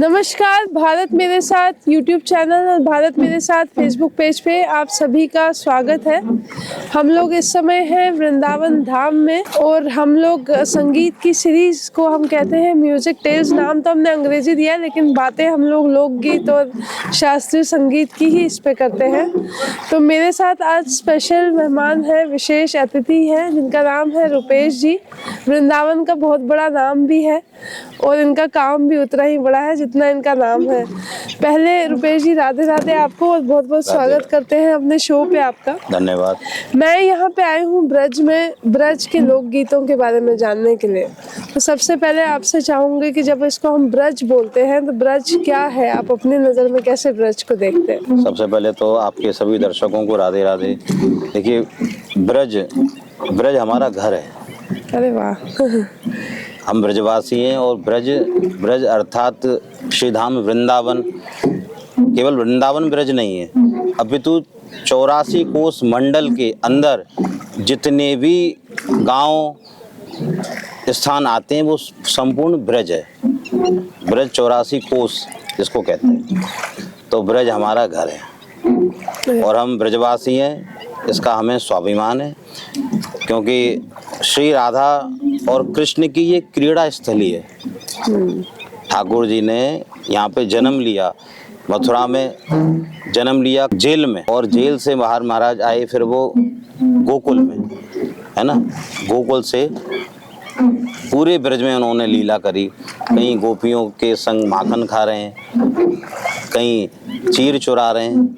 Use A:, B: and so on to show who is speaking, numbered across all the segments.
A: नमस्कार। भारत मेरे साथ यूट्यूब चैनल और भारत मेरे साथ फेसबुक पेज पे आप सभी का स्वागत है। हम लोग इस समय हैं वृंदावन धाम में और हम लोग संगीत की सीरीज को हम कहते हैं म्यूजिक टेल्स। नाम तो हमने अंग्रेजी दिया है लेकिन बातें हम लोग लोकगीत और शास्त्रीय संगीत की ही इस पे करते हैं। तो मेरे साथ आज स्पेशल मेहमान है, विशेष अतिथि हैं जिनका नाम है रुपेश जी। वृंदावन का बहुत बड़ा नाम भी है और इनका काम भी उतना ही बड़ा है जितना इनका नाम है। पहले रुपेश जी राधे राधे आपको और बहुत बहुत स्वागत करते हैं अपने शो पे आपका।
B: धन्यवाद।
A: मैं यहाँ पे आई हूँ ब्रज में, ब्रज के लोकगीतों के बारे में जानने के लिए। तो सबसे पहले आपसे चाहूंगी कि जब इसको हम ब्रज बोलते हैं तो ब्रज क्या है, आप अपनी नज़र में कैसे ब्रज को देखते हैं?
B: सबसे पहले तो आपके सभी दर्शकों को राधे राधे। देखिए, ब्रज हमारा घर है।
A: अरे वाह।
B: हम ब्रजवासी हैं और ब्रज अर्थात श्रीधाम वृंदावन। केवल वृंदावन ब्रज नहीं है, अपितु 84 कोस मंडल के अंदर जितने भी गांव स्थान आते हैं वो संपूर्ण ब्रज है। ब्रज 84 कोस जिसको कहते हैं, तो ब्रज हमारा घर है और हम ब्रजवासी हैं, इसका हमें स्वाभिमान है। क्योंकि श्री राधा और कृष्ण की ये क्रीड़ा स्थली है। ठाकुर जी ने यहाँ पे जन्म लिया, मथुरा में जन्म लिया, जेल में, और जेल से बाहर महाराज आए, फिर वो गोकुल में, है ना, गोकुल से पूरे ब्रज में उन्होंने लीला करी। कहीं गोपियों के संग माखन खा रहे हैं, कहीं चीर चुरा रहे हैं,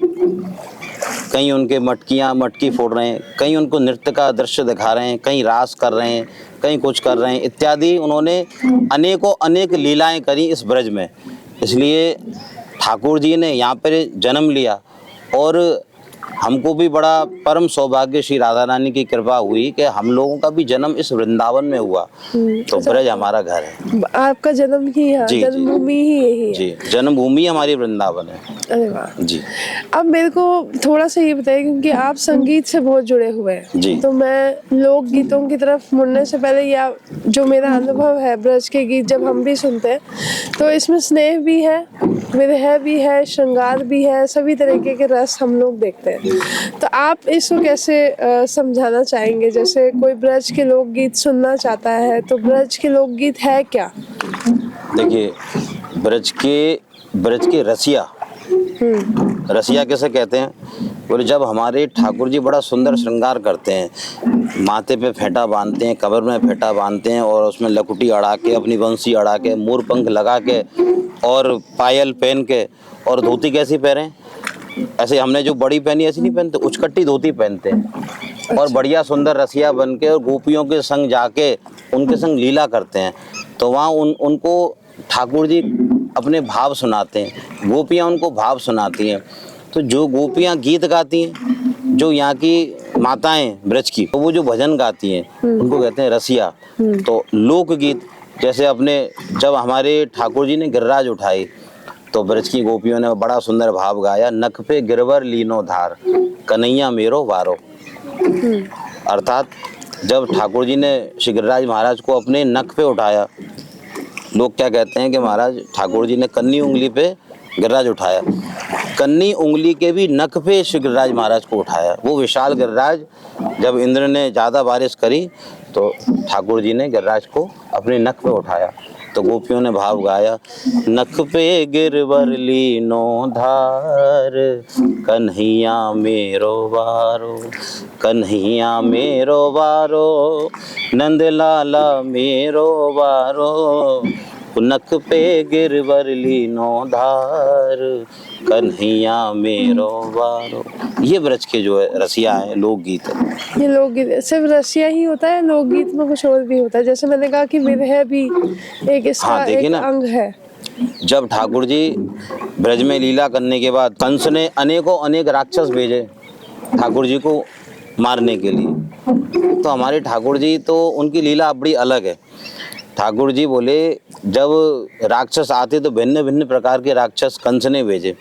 B: कहीं उनके मटकी फोड़ रहे हैं, कहीं उनको नृत्य का दृश्य दिखा रहे हैं, कहीं रास कर रहे हैं, कहीं कुछ कर रहे हैं इत्यादि। उन्होंने अनेक लीलाएं करी इस ब्रज में। इसलिए ठाकुर जी ने यहाँ पर जन्म लिया और हमको भी बड़ा परम सौभाग्य श्री राधा रानी की कृपा हुई कि हम लोगों का भी जन्म इस वृंदावन में हुआ। तो ब्रज हमारा घर है।
A: आपका जन्म ही यहाँ, जन्मभूमि ही यही है।
B: जी, जन्मभूमि हमारी वृंदावन है।
A: अरे वाह
B: जी।
A: अब मेरे को थोड़ा सा ये बताइए, क्योंकि आप संगीत से बहुत जुड़े हुए हैं
B: जी।
A: तो मैं लोक गीतों की तरफ मुड़ने से पहले, या जो मेरा अनुभव है ब्रज के गीत जब हम भी सुनते हैं तो इसमें स्नेह भी है, विरह भी है, श्रृंगार भी है, सभी तरीके के रस हम लोग देखते हैं। तो आप इसको कैसे समझाना चाहेंगे? जैसे कोई ब्रज के लोकगीत सुनना चाहता है तो ब्रज के लोकगीत है क्या?
B: देखिए, ब्रज के रसिया कैसे कहते हैं? बोले, जब हमारे ठाकुर जी बड़ा सुंदर श्रृंगार करते हैं, माथे पे फेंटा बांधते हैं, कमर में फेंटा बांधते हैं और उसमें लकुटी अड़ा के, अपनी बंसी अड़ा के, मोर पंख लगा के और पायल पहन के, और धोती कैसी पहने? ऐसे हमने जो बड़ी पहनी ऐसी नहीं पहनते, उचकट्टी धोती पहनते हैं और बढ़िया सुंदर रसिया बन के और गोपियों के संग जाके उनके संग लीला करते हैं। तो वहाँ उनको ठाकुर जी अपने भाव सुनाते हैं, गोपियाँ उनको भाव सुनाती हैं। तो जो गोपियाँ गीत गाती हैं, जो यहाँ की माताएं ब्रज की, तो वो जो भजन गाती हैं उनको कहते हैं रसिया। तो लोकगीत जैसे जब हमारे ठाकुर जी ने गिरिराज उठाई तो ब्रज की गोपियों ने बड़ा सुंदर भाव गाया, नख पे गिरवर लीनो धार, कन्हैया मेरो वारो। अर्थात जब ठाकुर जी ने श्री गिरिराज महाराज को अपने नख पे उठाया, लोग क्या कहते हैं कि महाराज ठाकुर जी ने कन्नी उंगली पे गिरिराज उठाया, कन्नी उंगली के भी नख पे श्री गिरिराज महाराज को उठाया। वो विशाल गिरिराज, जब इंद्र ने ज़्यादा बारिश करी तो ठाकुर जी ने गिरिराज को अपने नख पे उठाया। तो गोपियों ने भाव गाया, नख पे गिरवर लीनो धार, कन्हैया मेरो वारो, कन्हैया मेरो वारो, नंद लाला मेरो वारो, नख पे गिरवर लीनो धार, कन्हैया मेरो वारो। ये ब्रज के जो है रसिया है, लोकगीत है।
A: ये लोकगीत सिर्फ रसिया ही होता है? लोकगीत में कुछ और भी होता है? जैसे मैंने कहा कि विरह भी एक इसका एक अंग है।
B: जब ठाकुर जी ब्रज में लीला करने के बाद कंस ने अनेक राक्षस भेजे ठाकुर जी को मारने के लिए, तो हमारे ठाकुर जी तो उनकी लीला बड़ी अलग है। ठाकुर जी बोले, जब राक्षस आते तो भिन्न भिन्न प्रकार के राक्षस कंस ने भेजे।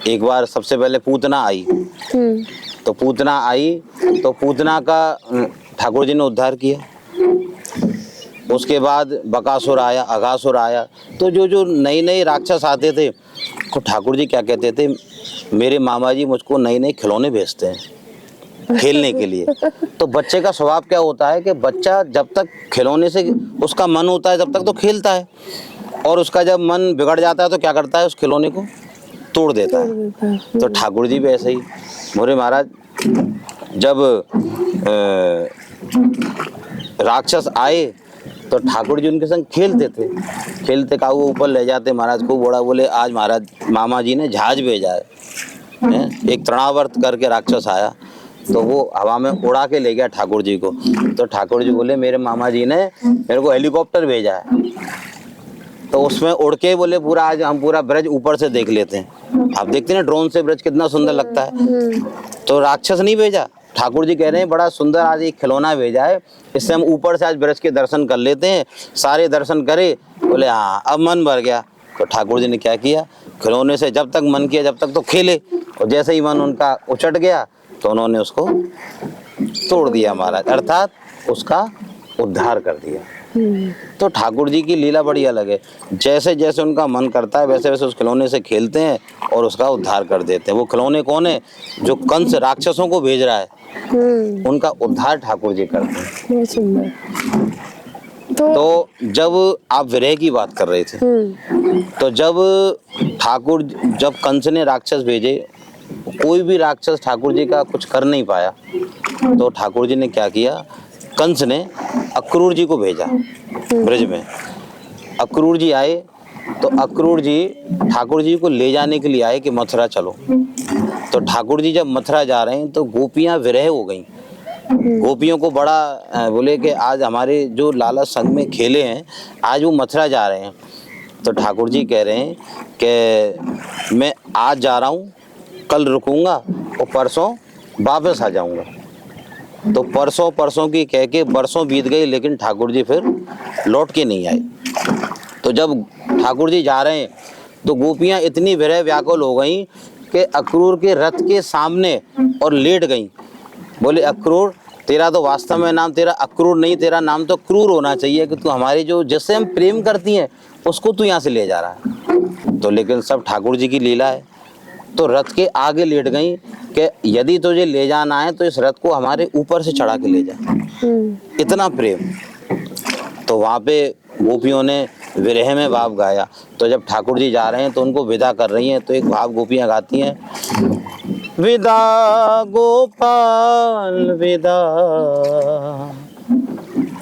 B: एक बार सबसे पहले पूतना आई, तो पूतना का ठाकुर जी ने उद्धार किया। उसके बाद बकासुर आया, अघासुर आया। तो जो जो नए नए राक्षस आते थे तो ठाकुर जी क्या कहते थे, मेरे मामा जी मुझको नए नए खिलौने भेजते हैं खेलने के लिए। तो बच्चे का स्वभाव क्या होता है कि बच्चा जब तक खिलौने से उसका मन होता है जब तक तो खेलता है, और उसका जब मन बिगड़ जाता है तो क्या करता है, उस खिलौने को तोड़ देता है। तो ठाकुर जी भी ऐसे ही, मोरे महाराज जब राक्षस आए तो ठाकुर जी उनके संग खेलते थे, खेलते का वो ऊपर ले जाते महाराज को। बड़ा बोले आज महाराज मामा जी ने जहाज भेजा है। एक तृणावर्त करके राक्षस आया तो वो हवा में उड़ा के ले गया ठाकुर जी को। तो ठाकुर जी बोले मेरे मामा जी ने मेरे को हेलीकॉप्टर भेजा है, तो उसमें उड़ के बोले पूरा आज हम पूरा ब्रिज ऊपर से देख लेते हैं। आप देखते हैं ब्रोन से ब्रिज कितना सुंदर लगता है। तो राक्षस नहीं भेजा, ठाकुर जी कह रहे हैं बड़ा सुंदर आज एक खिलौना भेजा है, इससे हम ऊपर से आज ब्रिज के दर्शन कर लेते हैं। सारे दर्शन करे, बोले हाँ अब मन भर गया। तो ठाकुर जी ने क्या किया, खिलौने से जब तक मन किया जब तक तो खेले, और जैसे ही मन उनका उचट गया तो उन्होंने उसको तोड़ दिया महाराज, अर्थात उसका उद्धार कर दिया। तो ठाकुर जी की लीला बड़ी अलग है, जैसे जैसे उनका मन करता है वैसे वैसे उस खिलौने से खेलते हैं और उसका उद्धार कर देते हैं। वो खिलौने कौन है, जो कंस राक्षसों को भेज रहा है, उनका उद्धार ठाकुर जी करते हैं।
A: बहुत सुंदर।
B: तो जब आप विरह की बात कर रहे थे, तो जब कंस ने राक्षस भेजे, कोई भी राक्षस ठाकुर जी का कुछ कर नहीं पाया, तो ठाकुर जी ने क्या किया, कंस ने अक्रूर जी को भेजा ब्रज में। अक्रूर जी आए तो अक्रूर जी ठाकुर जी को ले जाने के लिए आए कि मथुरा चलो। तो ठाकुर जी जब मथुरा जा रहे हैं तो गोपियां विरह हो गईं। गोपियों को बड़ा बोले कि आज हमारे जो लाला संग में खेले हैं आज वो मथुरा जा रहे हैं। तो ठाकुर जी कह रहे हैं कि मैं आज जा रहा हूँ, कल रुकूंगा और परसों वापस आ जाऊंगा। तो परसों की कह के बरसों बीत गई, लेकिन ठाकुर जी फिर लौट के नहीं आए। तो जब ठाकुर जी जा रहे हैं तो गोपियां इतनी विरह व्याकुल हो गईं कि अक्रूर के रथ के सामने और लेट गईं। बोले अक्रूर, तेरा तो वास्तव में नाम तेरा अक्रूर नहीं, तेरा नाम तो क्रूर होना चाहिए कि तू हमारे जो जिससे हम प्रेम करती हैं उसको तू यहाँ से ले जा रहा है। तो लेकिन सब ठाकुर जी की लीला है। तो रथ के आगे लेट गई कि यदि तुझे ले जाना है तो इस रथ को हमारे ऊपर से चढ़ा के ले जा, इतना प्रेम। तो वहाँ पे गोपियों ने विरह में भाव गाया। तो जब ठाकुर जी जा रहे हैं तो उनको विदा कर रही हैं, तो एक भाव गोपियां गाती हैं, विदा गोपाल विदा,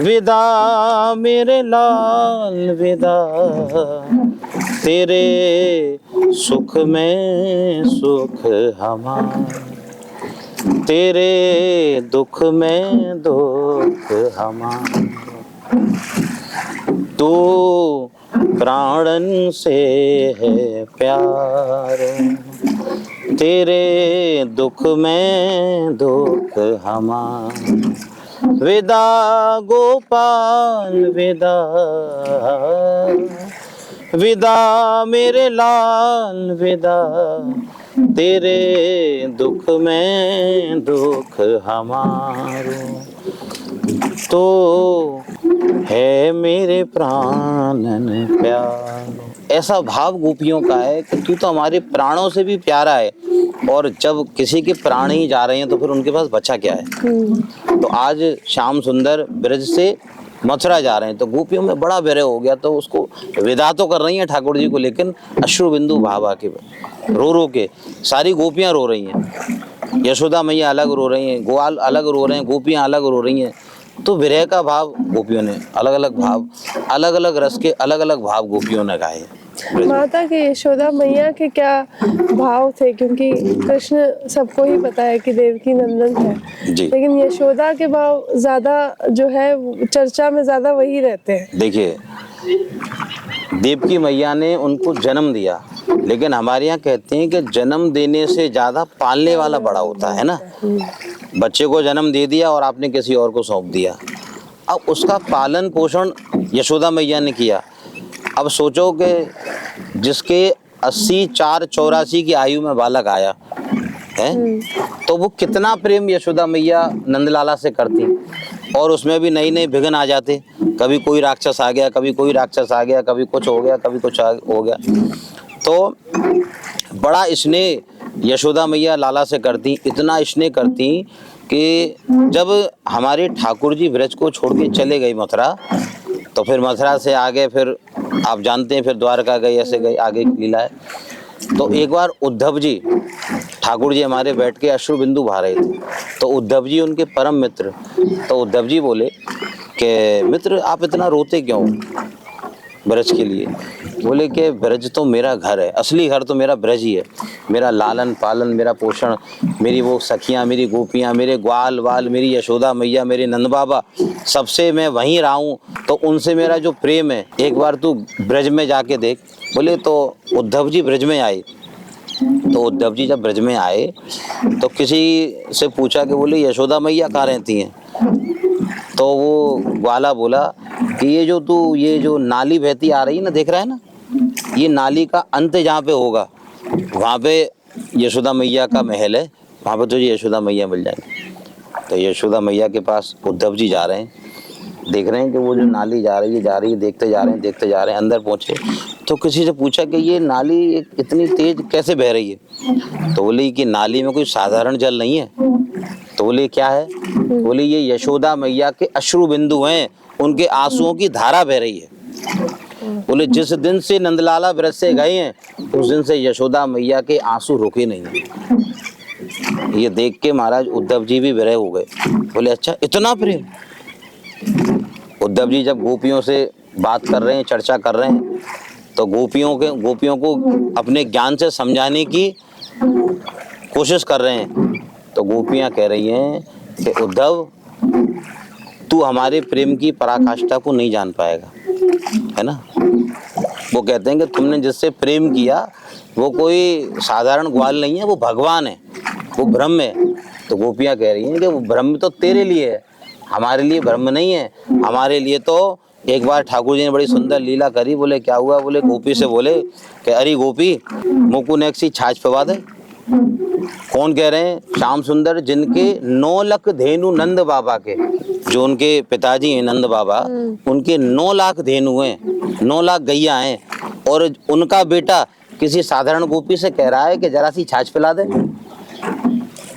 B: विदा मेरे लाल विदा, तेरे सुख में सुख हमारा, तेरे दुख में दुख हमारा, तू प्राणन से है प्यार, तेरे दुख में दुख हमारा, विदा गोपाल विदा, विदा मेरे लाल विदा, तेरे दुख में दुख हमारो, तो है मेरे प्राणन प्यारो। ऐसा भाव गोपियों का है कि तू तो हमारे प्राणों से भी प्यारा है, और जब किसी के प्राण ही जा रहे हैं तो फिर उनके पास बचा क्या है। तो आज श्याम सुंदर ब्रज से मथुरा जा रहे हैं तो गोपियों में बड़ा विरह हो गया, तो उसको विदा तो कर रही हैं ठाकुर जी को, लेकिन अश्रु बिंदु भाव आके रो रो के सारी गोपियां रो रही हैं। यशोदा मैया अलग रो रही हैं, ग्वाल अलग रो रहे हैं, गोपियां अलग रो रही हैं। तो विरह का भाव गोपियों ने अलग अलग भाव, अलग अलग रस के अलग अलग भाव गोपियों ने गाए।
A: माता के यशोदा मैया के क्या भाव थे, क्योंकि कृष्ण सबको ही पता है कि देवकी नंदन है
B: जी।
A: लेकिन यशोदा के भाव ज्यादा जो है चर्चा में ज्यादा वही रहते हैं।
B: देखिए, देवकी मैया ने उनको जन्म दिया, लेकिन हमारे यहाँ कहते हैं कि जन्म देने से ज्यादा पालने वाला बड़ा होता है ना। बच्चे को जन्म दे दिया और आपने किसी और को सौंप दिया, अब उसका पालन पोषण यशोदा मैया ने किया। अब सोचो कि जिसके 80-4-84 की आयु में बालक आया है, तो वो कितना प्रेम यशोदा मैया नंदलाला से करती। और उसमें भी नई नई विघ्न आ जाते, कभी कोई राक्षस आ गया, कभी कोई राक्षस आ गया, कभी कुछ हो गया, कभी कुछ हो गया। तो बड़ा स्नेह यशोदा मैया लाला से करती, इतना स्नेह करती कि जब हमारे ठाकुर जी ब्रज को छोड़ के चले गए मथुरा, तो फिर मथुरा से आगे फिर आप जानते हैं फिर द्वारका गए, ऐसे गए, आगे की लीला है। तो एक बार उद्धव जी, ठाकुर जी हमारे बैठ के अश्रु बिंदु बहा रहे थे, तो उद्धव जी उनके परम मित्र, तो उद्धव जी बोले कि मित्र आप इतना रोते क्यों ब्रज के लिए? बोले कि ब्रज तो मेरा घर है, असली घर तो मेरा ब्रज ही है, मेरा लालन पालन, मेरा पोषण, मेरी वो सखियाँ, मेरी गोपियाँ, मेरे ग्वाल वाल, मेरी यशोदा मैया, मेरे नंद बाबा, सबसे मैं वहीं रहा हूँ, तो उनसे मेरा जो प्रेम है, एक बार तू ब्रज में जाके देख। बोले तो उद्धव जी ब्रज में आए, तो उद्धव जी जब ब्रज में आए तो किसी से पूछा कि बोले यशोदा मैया कहाँ रहती हैं? तो वो ग्वाला बोला कि ये जो नाली बहती आ रही है ना, देख रहा है ना, ये नाली का अंत जहाँ पे होगा वहाँ पे यशोदा मैया का महल है, वहाँ पे तुझे यशोदा मैया मिल जाएगी। तो यशोदा मैया के पास उद्धव जी जा रहे हैं, देख रहे हैं कि वो जो नाली जा रही है, देखते जा रहे हैं, अंदर पहुँचे तो किसी से पूछा कि ये नाली इतनी तेज कैसे बह रही है? तो बोले कि नाली में कोई साधारण जल नहीं है। तो बोले क्या है? बोले ये यशोदा मैया के अश्रु बिंदु हैं, उनके आंसुओं की धारा बह रही है। बोले जिस दिन से नंदलाला ब्रज से गए हैं उस दिन से यशोदा मैया के आंसू रुके नहीं हैं। ये देख के महाराज उद्धव जी भी विरह हो गए। बोले अच्छा इतना प्रेम? उद्धव जी जब गोपियों से बात कर रहे हैं, चर्चा कर रहे हैं, तो गोपियों को अपने ज्ञान से समझाने की कोशिश कर रहे हैं। तो गोपियां कह रही हैं कि उद्धव तू हमारे प्रेम की पराकाष्ठा को नहीं जान पाएगा, है ना। वो कहते हैं कि तुमने जिससे प्रेम किया वो कोई साधारण ग्वाल नहीं है, वो भगवान है, वो ब्रह्म है। तो गोपियां कह रही हैं कि वो ब्रह्म तो तेरे लिए है, हमारे लिए ब्रह्म नहीं है। हमारे लिए तो एक बार ठाकुर जी ने बड़ी सुंदर लीला करी। बोले क्या हुआ? बोले गोपी से बोले कि अरे गोपी मुकु ने एक सी छाछ पवा दे। कौन कह रहे हैं? श्याम सुंदर, जिनके 9 लाख धेनु नंद बाबा के, जो उनके पिताजी हैं नंद बाबा, उनके 9 लाख धेनु हैं, 9 लाख गैया हैं, और उनका बेटा किसी साधारण गोपी से कह रहा है कि जरा सी छाछ पिला दे।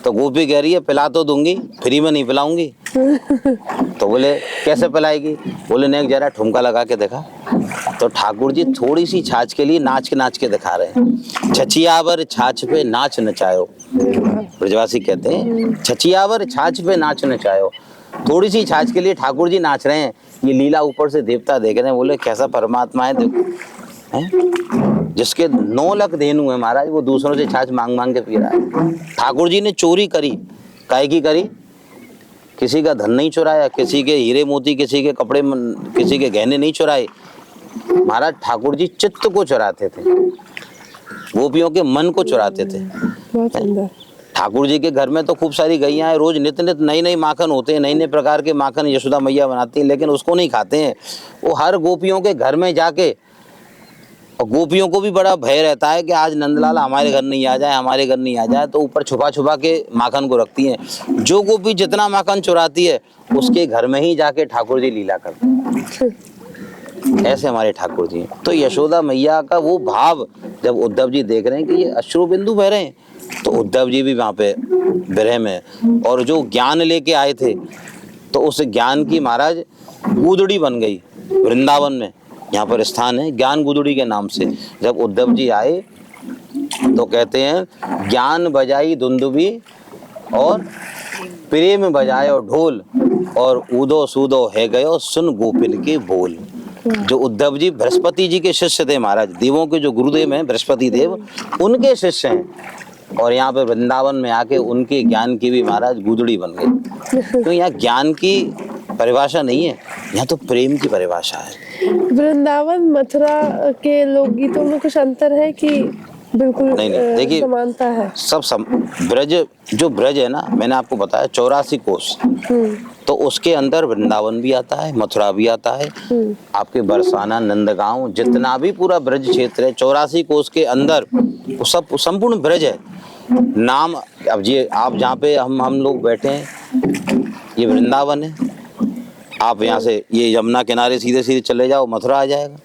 B: तो गोपी कह रही है पिला तो दूंगी, फ्री में नहीं पिलाऊंगी। तो बोले कैसे पिलाएगी? बोले नेक जरा ठुमका लगा के देखा। तो ठाकुर जी थोड़ी सी छाछ के लिए नाच के दिखा रहे हैं। छछियावर छाछ पे नाच नचायो, ब्रजवासी कहते हैं छछियावर छाछ पे नाच नचायो। थोड़ी सी छाछ के लिए ठाकुर जी नाच रहे हैं। ये लीला ऊपर से देवता देख रहे हैं। बोले कैसा परमात्मा है, देखो है? जिसके 9 लाख धेनु है महाराज, वो दूसरों से छाछ मांग के पी रहा है। ठाकुर जी ने चोरी करी, काहे की करी? किसी का धन नहीं चुराया, किसी के हीरे मोती, किसी के कपड़े, किसी के गहने नहीं चुराए। महाराज ठाकुर जी चित्त को चुराते थे, गोपियों के मन को चुराते थे।
A: बहुत सुंदर।
B: ठाकुर जी के घर में तो खूब सारी गैया हैं, रोज नित्य नई माखन होते हैं, नए प्रकार के माखन यशोदा मैया बनाती हैं, लेकिन उसको नहीं खाते हैं। वो हर गोपियों के घर में जाके, और गोपियों को भी बड़ा भय रहता है कि आज नंदलाला हमारे घर नहीं आ जाए, हमारे घर नहीं आ जाए, तो ऊपर छुपा के माखन को रखती हैं। जो गोपी जितना माखन चुराती है उसके घर में ही जाके ठाकुर जी लीला करते हैं। ऐसे हमारे ठाकुर जी। तो यशोदा मैया का वो भाव जब उद्धव जी देख रहे हैं कि ये अश्रु बिंदु बह रहे हैं, तो उद्धव जी भी वहाँ पे विरह में, और जो ज्ञान लेके आए थे तो उस ज्ञान की महाराज गूदड़ी बन गई। वृंदावन में यहाँ पर स्थान है ज्ञान गुदड़ी के नाम से। जब उद्धव जी आए तो कहते हैं ज्ञान बजाई दुंदुभी और प्रेम बजायो ढोल, और ऊदो सूदो है गयो सुन गोपिन के बोल। जो उद्धव जी बृहस्पति जी के शिष्य थे महाराज, देवों के जो गुरुदेव हैं बृहस्पति देव, उनके शिष्य हैं, और यहाँ पे वृंदावन में आके उनके ज्ञान की भी महाराज गुदड़ी बन गई। तो यहाँ ज्ञान की परिभाषा नहीं है, यहाँ तो प्रेम की परिभाषा है।
A: वृंदावन मथुरा के लोकगीतों में कुछ अंतर है कि बिल्कुल
B: नहीं देखिए
A: समानता है?
B: सब ब्रज, जो ब्रज है ना, मैंने आपको बताया 84 कोस, तो उसके अंदर वृंदावन भी आता है, मथुरा भी आता है, आपके बरसाना, नंदगांव, जितना भी पूरा ब्रज क्षेत्र है 84 कोस के अंदर वो सब संपूर्ण ब्रज है। नाम अब ये आप जहाँ पे हम लोग बैठे हैं ये वृंदावन है, आप यहाँ से ये यमुना किनारे सीधे सीधे चले जाओ, मथुरा आ जाएगा।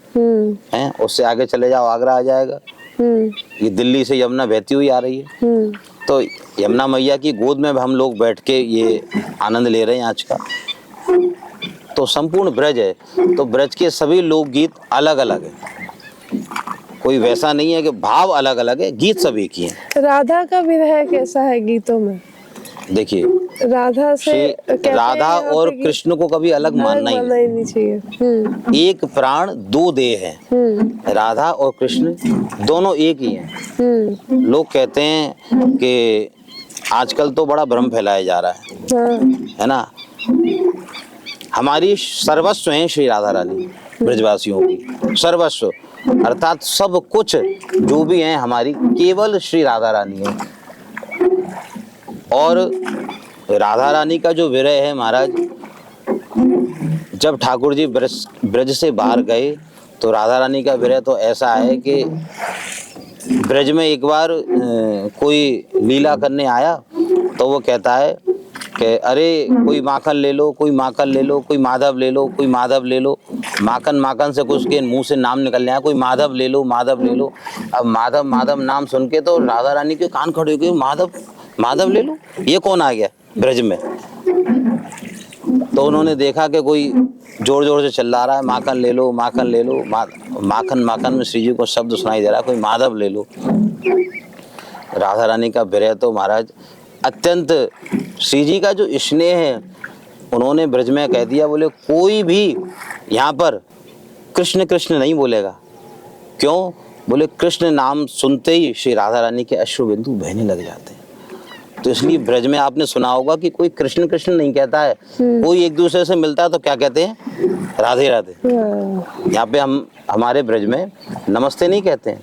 B: हैं, उससे आगे चले जाओ, आगरा आ जाएगा। ये दिल्ली से यमुना बहती हुई आ रही है। तो यमुना मैया की गोद में हम लोग बैठ के ये आनंद ले रहे हैं आज का। तो संपूर्ण ब्रज है, तो ब्रज के सभी लोकगीत अलग अलग है, कोई वैसा नहीं है कि भाव अलग अलग है, गीत सब एक ही है।
A: राधा का विरह कैसा है गीतों में?
B: देखिए,
A: राधा से कहते हैं
B: राधा
A: यहाँ
B: और
A: पे कि
B: कृष्ण को कभी अलग मानना ही
A: नहीं चाहिए।
B: एक प्राण दो देह है। राधा और कृष्ण दोनों एक ही हैं। लोग कहते हैं कि आजकल तो बड़ा भ्रम फैलाया जा रहा है ना। हमारी सर्वस्व हैं श्री राधा रानी, ब्रजवासियों की सर्वस्व, अर्थात सब कुछ जो भी है हमारी, केवल श्री राधा रानी है। और राधा रानी का जो विरह है महाराज, जब ठाकुर जी ब्रज से बाहर गए तो राधा रानी का विरह तो ऐसा है कि ब्रज में एक बार कोई लीला करने आया तो वो कहता है कि अरे कोई माखन ले लो, कोई माखन ले लो, कोई माधव ले लो, कोई माधव ले लो। माखन माखन से कुछ के मुंह से नाम निकल आया, कोई माधव ले लो, माधव ले लो। अब माधव माधव नाम सुन के तो राधा रानी के कान खड़े हो गए, माधव माधव ले लो, ये कौन आ गया ब्रज में। तो उन्होंने देखा कि कोई जोर जोर से चिल्ला रहा है, माखन ले लो, माखन ले लो। माखन माखन में श्री जी को शब्द सुनाई दे रहा है, कोई माधव ले लो। राधा रानी का विरह तो महाराज अत्यंत, श्री जी का जो स्नेह है, उन्होंने ब्रज में कह दिया, बोले कोई भी यहाँ पर कृष्ण कृष्ण नहीं बोलेगा। क्यों? बोले कृष्ण नाम सुनते ही श्री राधा रानी के अश्रु बिंदु बहने लग जाते हैं। तो इसलिए ब्रज में आपने सुना होगा कि कोई कृष्ण कृष्ण नहीं कहता है, कोई एक दूसरे से मिलता है तो क्या कहते हैं? राधे राधे। यहाँ पे हम हमारे ब्रज में नमस्ते नहीं कहते हैं,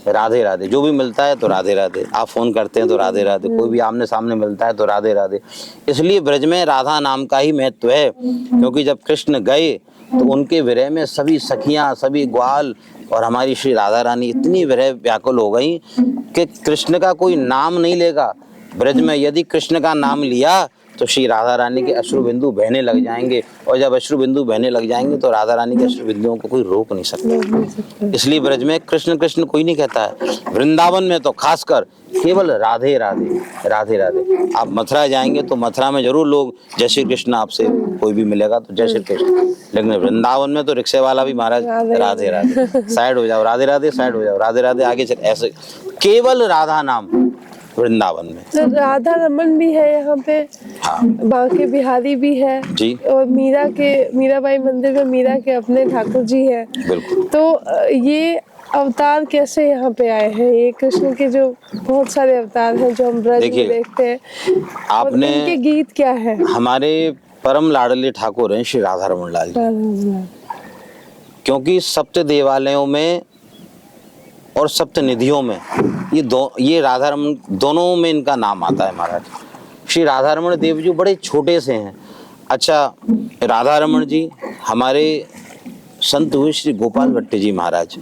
B: राधे राधे। जो भी मिलता है तो राधे राधे, आप फोन करते हैं तो राधे राधे, कोई भी आमने सामने मिलता है तो राधे राधे। इसलिए ब्रज में राधा नाम का ही महत्व है, क्योंकि जब कृष्ण गए तो उनके विरह में सभी सखियां, सभी ग्वाल और हमारी श्री राधा रानी इतनी विरह व्याकुल हो गई कि कृष्ण का कोई नाम नहीं लेगा ब्रज में। यदि कृष्ण का नाम लिया तो श्री राधा रानी के अश्रु बिंदु बहने लग जाएंगे, और जब अश्रु बिंदु बहने लग जाएंगे तो राधा रानी के अश्रु बिंदुओं को कोई रोक नहीं सकता। इसलिए ब्रज में कृष्ण कृष्ण कोई नहीं कहता है। वृंदावन में तो खासकर केवल राधे राधे, राधे राधे। आप मथुरा जाएंगे तो मथुरा में जरूर लोग जय श्री कृष्ण, आपसे कोई भी मिलेगा तो जय श्री कृष्ण, लेकिन वृंदावन में तो रिक्शे वाला भी महाराज राधे राधे, साइड हो जाओ, राधे राधे, साइड हो जाओ, राधे राधे, आगे चल, ऐसे केवल राधा नाम वृंदावन में।
A: तो राधा रमन भी है यहाँ पे,
B: हाँ,
A: बांके बिहारी भी है
B: जी,
A: और मीराबाई मंदिर में मीरा के अपने ठाकुर जी है।
B: बिल्कुल।
A: तो ये अवतार कैसे यहाँ पे आए हैं? ये कृष्ण के जो बहुत सारे अवतार हैं जो हम ब्रज में देखते हैं,
B: आपने
A: और इनके गीत क्या है?
B: हमारे परम लाडले ठाकुर हैं श्री राधा रमन लाल जी, क्योंकि सप्त देवालयों में और सप्त निधियों में ये राधा रमन दोनों में इनका नाम आता है महाराज। श्री राधा रमन देव जी बड़े छोटे से हैं। अच्छा, राधा रमन जी हमारे संत हुए श्री गोपाल भट्ट जी महाराज,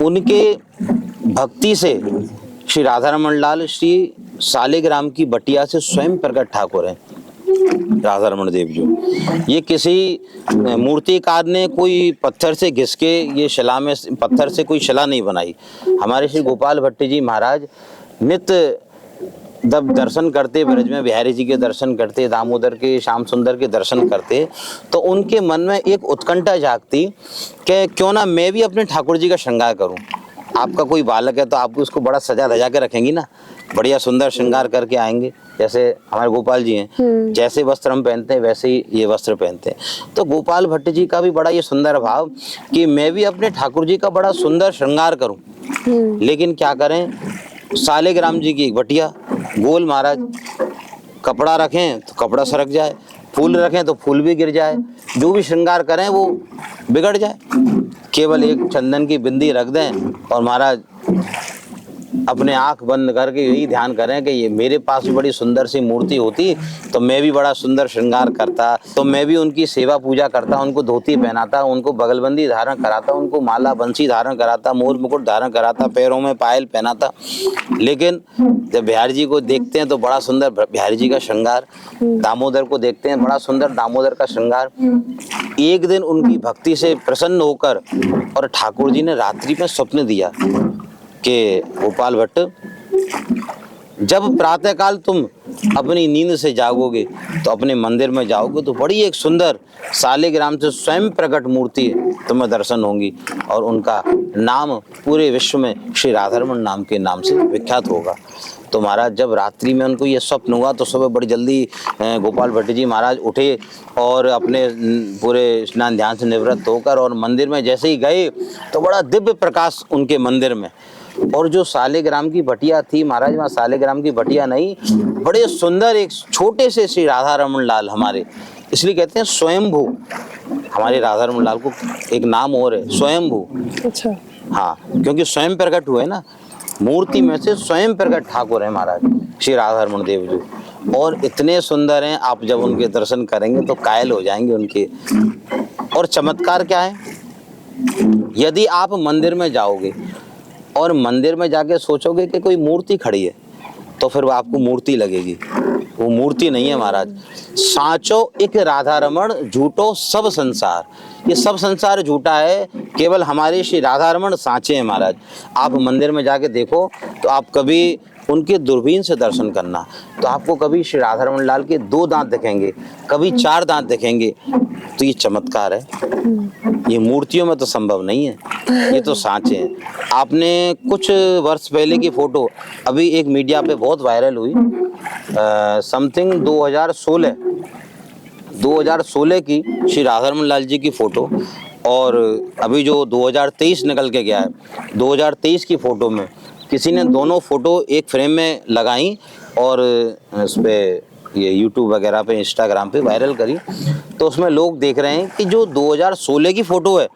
B: उनके भक्ति से श्री राधा रमन लाल श्री सालिग्राम की बटिया से स्वयं प्रकट ठाकुर हैं राधा रमन देव जी। ये किसी मूर्तिकार ने कोई पत्थर से घिस के ये शिला में पत्थर से कोई शिला नहीं बनाई। हमारे श्री गोपाल भट्ट जी महाराज नित्य जब दर्शन करते, ब्रज में बिहारी जी के दर्शन करते, दामोदर के, श्याम सुंदर के दर्शन करते, तो उनके मन में एक उत्कंठा जागती कि क्यों ना मैं भी अपने ठाकुर जी का श्रृंगार करूं। आपका कोई बालक है तो आप उसको बड़ा सजा धजा के रखेंगी ना, बढ़िया सुंदर श्रृंगार करके आएंगे। जैसे हमारे गोपाल जी हैं, जैसे वस्त्र हम पहनते हैं वैसे ही ये वस्त्र पहनते हैं। तो गोपाल भट्ट जी का भी बड़ा ये सुंदर भाव कि मैं भी अपने ठाकुर जी का बड़ा सुंदर श्रृंगार करूं, लेकिन क्या करें, सालिग्राम जी की एक बटिया गोल महाराज, कपड़ा रखें तो कपड़ा सरक जाए, फूल रखें तो फूल भी गिर जाए, जो भी श्रृंगार करें वो बिगड़ जाए। केवल एक चंदन की बिंदी रख दें और महाराज अपने आंख बंद करके यही ध्यान करें कि ये मेरे पास भी बड़ी सुंदर सी मूर्ति होती तो मैं भी बड़ा सुंदर श्रृंगार करता, तो मैं भी उनकी सेवा पूजा करता, उनको धोती पहनाता, उनको बगलबंदी धारण कराता, उनको माला बंसी धारण कराता, मोर मुकुट धारण कराता, पैरों में पायल पहनाता। लेकिन जब बिहारी जी को देखते हैं तो बड़ा सुंदर बिहारी जी का श्रृंगार, दामोदर को देखते हैं बड़ा सुंदर दामोदर का श्रृंगार। एक दिन उनकी भक्ति से प्रसन्न होकर और ठाकुर जी ने रात्रि में स्वप्न दिया कि गोपाल भट्ट, जब प्रातःकाल तुम अपनी नींद से जागोगे तो अपने मंदिर में जाओगे तो बड़ी एक सुंदर सालिग्राम से स्वयं प्रकट मूर्ति तुम्हें दर्शन होंगी और उनका नाम पूरे विश्व में श्री राधारमण नाम के नाम से विख्यात होगा। तो महाराज जब रात्रि में उनको ये स्वप्न हुआ तो सुबह बड़ी जल्दी गोपाल भट्ट जी महाराज उठे और अपने पूरे स्नान ध्यान से निवृत्त होकर और मंदिर में जैसे ही गए तो बड़ा दिव्य प्रकाश उनके मंदिर में, और जो सालिग्राम की बटिया थी महाराज, वहाँ सालिग्राम की बटिया नहीं, बड़े सुंदर एक छोटे से श्री राधारमण लाल, हमारे इसलिए कहते हैं स्वयंभू, हमारे राधारमण लाल को एक नाम और है स्वयंभू।
A: अच्छा।
B: हाँ, क्योंकि स्वयं प्रकट हुए ना, मूर्ति में से स्वयं प्रकट ठाकुर है महाराज श्री राधारमण देव जी, और इतने सुंदर हैं, आप जब उनके दर्शन करेंगे तो कायल हो जाएंगे उनके। और चमत्कार क्या है, यदि आप मंदिर में जाओगे और मंदिर में जाके सोचोगे कि कोई मूर्ति खड़ी है तो फिर वो आपको मूर्ति लगेगी, वो मूर्ति नहीं है महाराज। साचो एक राधारमण, झूठो सब संसार, ये सब संसार झूठा है, केवल हमारे श्री राधारमण साचे हैं महाराज। आप मंदिर में जाके देखो तो आप कभी उनके दूरबीन से दर्शन करना तो आपको कभी श्री राधारमण लाल के 2 दांत दिखेंगे, कभी 4 दांत दिखेंगे, तो ये चमत्कार है, ये मूर्तियों में तो संभव नहीं है, ये तो सांचे हैं। आपने कुछ वर्ष पहले की फोटो अभी एक मीडिया पे बहुत वायरल हुई, समथिंग 2016 की श्री राधारमण लाल जी की फोटो, और अभी जो 2023 निकल के गया है, 2023 की फोटो में किसी ने दोनों फोटो एक फ्रेम में लगाई और उस पे ये YouTube वगैरह पे इंस्टाग्राम पे वायरल करी, तो उसमें लोग देख रहे हैं कि जो 2016 की फोटो है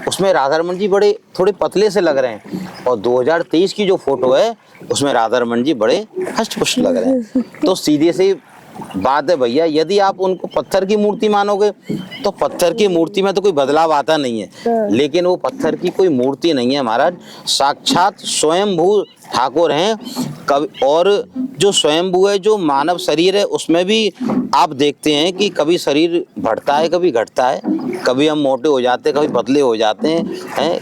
B: उसमें राधारमण जी बड़े थोड़े पतले से लग रहे हैं, और 2023 की जो फोटो है उसमें राधारमण जी बड़े हष्ट-पुष्ट लग रहे हैं। तो सीधे से बात है भैया, यदि आप उनको पत्थर की मूर्ति मानोगे तो पत्थर की मूर्ति में तो कोई बदलाव आता नहीं है, लेकिन वो पत्थर की कोई मूर्ति नहीं है महाराज, साक्षात स्वयंभू ठाकुर हैं। और जो स्वयंभू है, जो मानव शरीर है, उसमें भी आप देखते हैं कि कभी शरीर बढ़ता है, कभी घटता है, कभी हम मोटे हो जाते हैं, कभी पतले हो जाते हैं,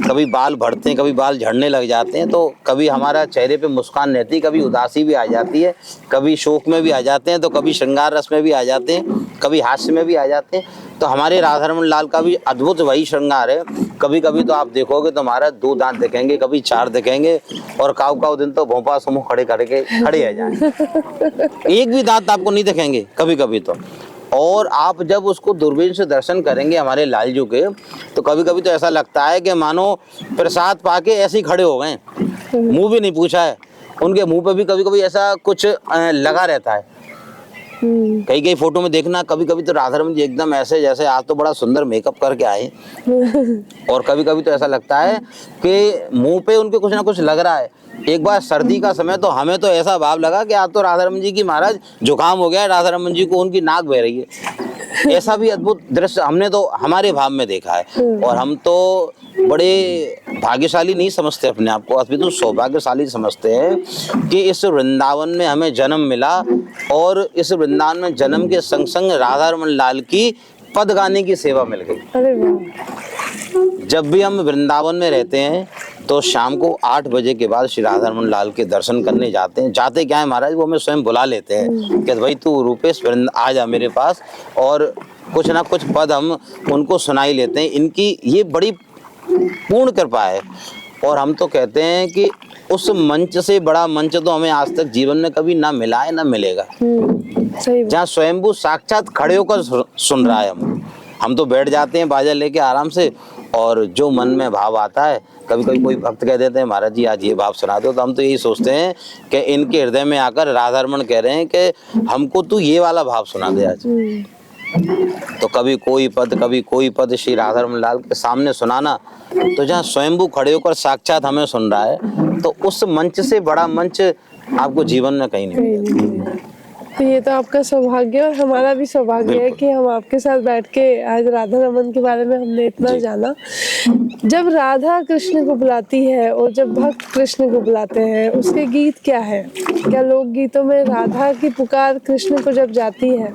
B: कभी बाल बढ़ते हैं, कभी बाल झड़ने लग जाते हैं, तो कभी हमारा चेहरे पे मुस्कान रहती है, कभी उदासी भी आ जाती है, कभी शोक में भी आ जाते हैं, तो कभी श्रृंगार रस में भी आ जाते हैं, कभी हास्य में भी आ जाते हैं। तो हमारे राधारमण लाल का भी अद्भुत वही श्रृंगार है। कभी कभी तो आप देखोगे तो हमारा 2 दांत दिखेंगे, कभी 4 दिखेंगे, और काऊ दिन तो भोंपा समूह खड़े आ जाएंगे, एक भी दांत आपको नहीं दिखेंगे कभी कभी तो। और आप जब उसको दूरबीन से दर्शन करेंगे हमारे लाल जी के, तो कभी कभी तो ऐसा लगता है कि मानो प्रसाद पाके ऐसे ही खड़े हो गए, मुंह भी नहीं पूछा है, उनके मुंह पे भी कभी कभी ऐसा कुछ लगा रहता है। कई फोटो में देखना, कभी कभी तो राधारमण जी एकदम ऐसे जैसे आज तो बड़ा सुंदर मेकअप करके आए, और कभी कभी तो ऐसा लगता है कि मुंह पे उनके कुछ ना कुछ लग रहा है। एक बार सर्दी का समय तो हमें तो ऐसा भाव लगा कि आज तो राधारमण जी की महाराज जुकाम हो गया है, राधारमण जी को उनकी नाक बह रही है। ऐसा भी अद्भुत दृश्य हमने तो हमारे भाव में देखा है, और हम तो बड़े भाग्यशाली नहीं समझते अपने आप को, अभी तो सौभाग्यशाली समझते हैं कि इस वृंदावन में हमें जन्म मिला, और इस वृंदावन में जन्म के संग संग राधारमण लाल की पद गाने की सेवा मिल गई।
A: अरे वाह।
B: जब भी हम वृंदावन में रहते हैं तो शाम को 8 बजे के बाद श्री राधारमण लाल के दर्शन करने जाते हैं। जाते क्या है महाराज, वो हमें स्वयं बुला लेते हैं कि भाई तू रूपेश आ जा मेरे पास, और कुछ ना कुछ पद हम उनको सुनाई लेते हैं। इनकी ये बड़ी पूर्ण कृपा है, और हम तो कहते हैं कि उस मंच से बड़ा मंच तो हमें आज तक जीवन में कभी ना मिला है ना मिलेगा, जहाँ स्वयंभू साक्षात खड़े होकर सुन रहा है। हम तो बैठ जाते हैं बाजा लेके आराम से, और जो मन में भाव आता है, कभी कभी कोई भक्त कह देते हैं महाराज जी आज ये भाव सुना दो, तो हम तो यही सोचते हैं कि इनके हृदय में आकर राधारमण कह रहे हैं कि हमको तू ये वाला भाव सुना दे आज। तो कभी कोई पद श्री राधा रमन लाल के सामने सुनाना, तो जहाँ स्वयंभू खड़े होकर साक्षात हमें सुन रहा है, तो उस मंच से बड़ा मंच आपको जीवन में कहीं नहीं मिलेगा।
A: तो ये तो आपका सौभाग्य और हमारा भी सौभाग्य है कि हम आपके साथ बैठ के आज राधा रमन के बारे में हमने इतना जाना। जब राधा कृष्ण को बुलाती है और जब भक्त कृष्ण को बुलाते हैं, उसके गीत क्या है? क्या लोकगीतों में राधा की पुकार कृष्ण को जब जाती है,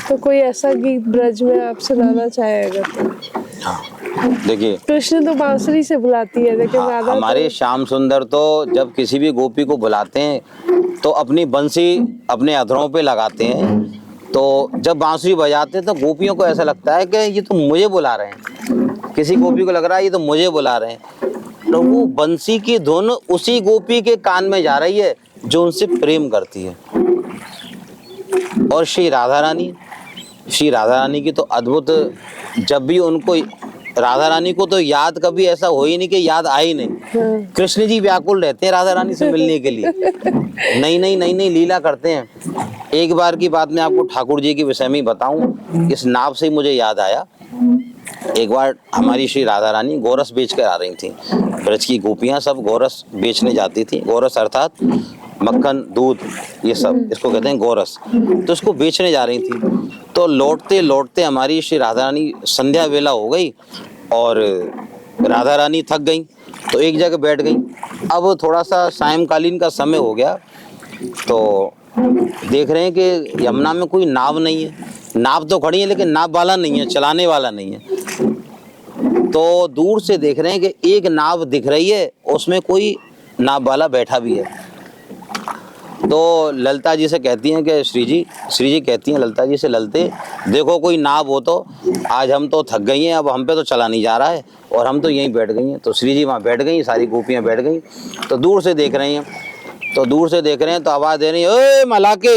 A: तो कोई ऐसा गीत ब्रज में आप सुनाना चाहे अगर तो?
B: हाँ, देखिए,
A: कृष्ण तो बांसुरी से बुलाती है, लेकिन राधा
B: हमारे श्याम सुंदर तो जब किसी भी गोपी को बुलाते हैं तो अपनी बंसी अपने अधरों पे लगाते हैं। तो जब बांसुरी बजाते हैं तो गोपियों को ऐसा लगता है कि ये तो मुझे बुला रहे हैं, किसी गोपी को लग रहा है ये तो मुझे बुला रहे हैं। तो वो बंसी की धुन उसी गोपी के कान में जा रही है जो उनसे प्रेम करती है। और श्री राधा रानी की तो अद्भुत, जब भी उनको राधा रानी को तो याद कभी ऐसा हो ही नहीं कि याद आई नहीं। कृष्ण जी व्याकुल रहते हैं राधा रानी से मिलने के लिए, नई नई लीला करते हैं। एक बार की बात मैं आपको ठाकुर जी के विषय में बताऊं, इस नाव से ही मुझे याद आया। एक बार हमारी श्री राधा रानी गोरस बेच कर आ रही थी। ब्रज की गोपियां सब गोरस बेचने जाती थी। गोरस अर्थात मक्खन, दूध, ये सब इसको कहते हैं गोरस। तो इसको बेचने जा रही थी। तो लौटते लौटते हमारी श्री राधा रानी, संध्या वेला हो गई और राधा रानी थक गई, तो एक जगह बैठ गई। अब थोड़ा सा सायंकालीन का समय हो गया, तो देख रहे हैं कि यमुना में कोई नाव नहीं है। नाव तो खड़ी है लेकिन नाव वाला नहीं है, चलाने वाला नहीं है। तो दूर से देख रहे हैं कि एक नाव दिख रही है, उसमें कोई नाव वाला बैठा भी है। तो ललता जी से कहती हैं कि श्री जी कहती हैं ललता जी से, ललते देखो कोई नाव हो तो, आज हम तो थक गई हैं, अब हम पे तो चला नहीं जा रहा है और हम तो यहीं बैठ गई हैं। तो श्री जी वहाँ बैठ गई, सारी गोपियाँ बैठ गई। तो दूर से देख रही हैं, तो आवाज़ दे रही है, ओए मलाके,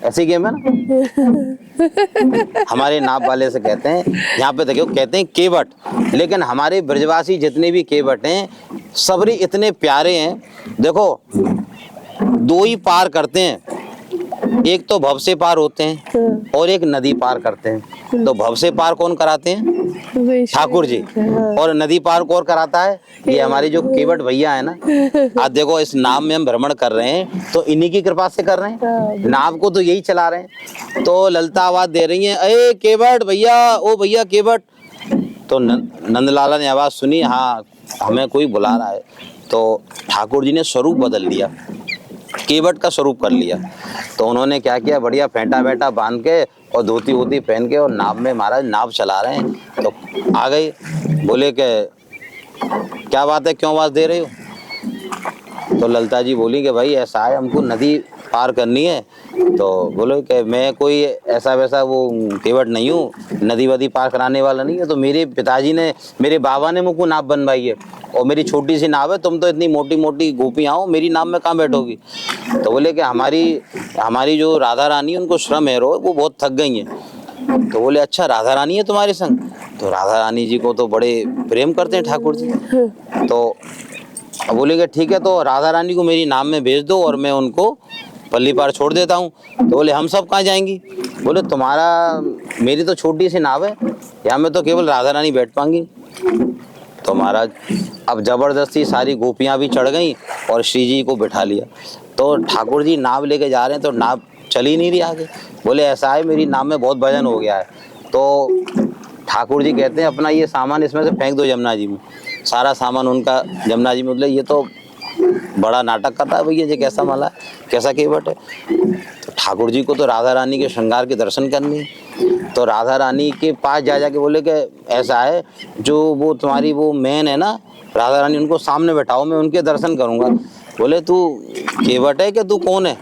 B: ऐसी गेम है ना। हमारे नाव वाले से कहते हैं, यहाँ पे देखो कहते हैं केवट, लेकिन हमारे ब्रजवासी जितने भी केवट हैं सबरी इतने प्यारे हैं। देखो दो ही पार करते हैं, एक तो भव से पार होते हैं और एक नदी पार करते हैं। तो भव से पार कौन कराते हैं? ठाकुर जी। और नदी पार कौन कराता है? ये हमारे जो केवट भैया है ना। आज देखो इस नाव में हम भ्रमण कर रहे हैं तो इन्हीं की कृपा से कर रहे हैं, नाव को तो यही चला रहे हैं। तो ललता आवाज दे रही है, अरे केवट भैया, ओ भैया केवट। तो नंदलाला ने आवाज सुनी, हाँ हमें कोई बुला रहा है। तो ठाकुर जी ने स्वरूप बदल लिया, केवट का स्वरूप कर लिया। तो उन्होंने क्या किया, बढ़िया फेंटा वेंटा बांध के और धोती वोती पहन के और नाव में महाराज नाव चला रहे हैं। तो आ गई, बोले कि क्या बात है, क्यों आवाज दे रहे हो? तो ललता जी बोली कि भाई ऐसा है, हमको नदी पार करनी है। तो बोले कि मैं कोई ऐसा वैसा वो केवट नहीं हूँ, नदी वदी पार कराने वाला नहीं है। तो मेरे पिताजी ने, मेरे बाबा ने मुझको नाव बनवाई है और मेरी छोटी सी नाव है, तुम तो इतनी मोटी मोटी गोपियाँ हो, मेरी नाव में कहाँ बैठोगी? तो बोले कि हमारी जो राधा रानी, उनको श्रम है रो, वो बहुत थक गई हैं। तो बोले अच्छा राधा रानी है तुम्हारे संग? तो राधा रानी जी को तो बड़े प्रेम करते हैं ठाकुर जी। तो बोले कि ठीक है, तो राधा रानी को मेरी नाव में भेज दो और मैं उनको पल्ली पार छोड़ देता हूँ। तो बोले हम सब कहाँ जाएंगी? बोले मेरी तो छोटी सी नाव है, यहाँ में तो केवल राधा रानी बैठ पाएंगी। तो महाराज अब जबरदस्ती सारी गोपियाँ भी चढ़ गईं और श्री जी को बिठा लिया। तो ठाकुर जी नाव लेके जा रहे हैं तो नाव चल ही नहीं रही आगे। बोले ऐसा है, मेरी नाव में बहुत वजन हो गया है। तो ठाकुर जी कहते हैं अपना ये सामान इसमें से फेंक दो यमुना जी में। सारा सामान उनका यमुना जी में, मतलब ये तो बड़ा नाटक करता है भैया, ये कैसा माला, कैसा केवट है। तो ठाकुर जी को तो राधा रानी के श्रृंगार के दर्शन करने। तो राधा रानी के पास जा के बोले कि ऐसा है, जो वो तुम्हारी वो मैन है ना राधा रानी, उनको सामने बैठाओ, मैं उनके दर्शन करूंगा। बोले तू केवट है कि तू कौन है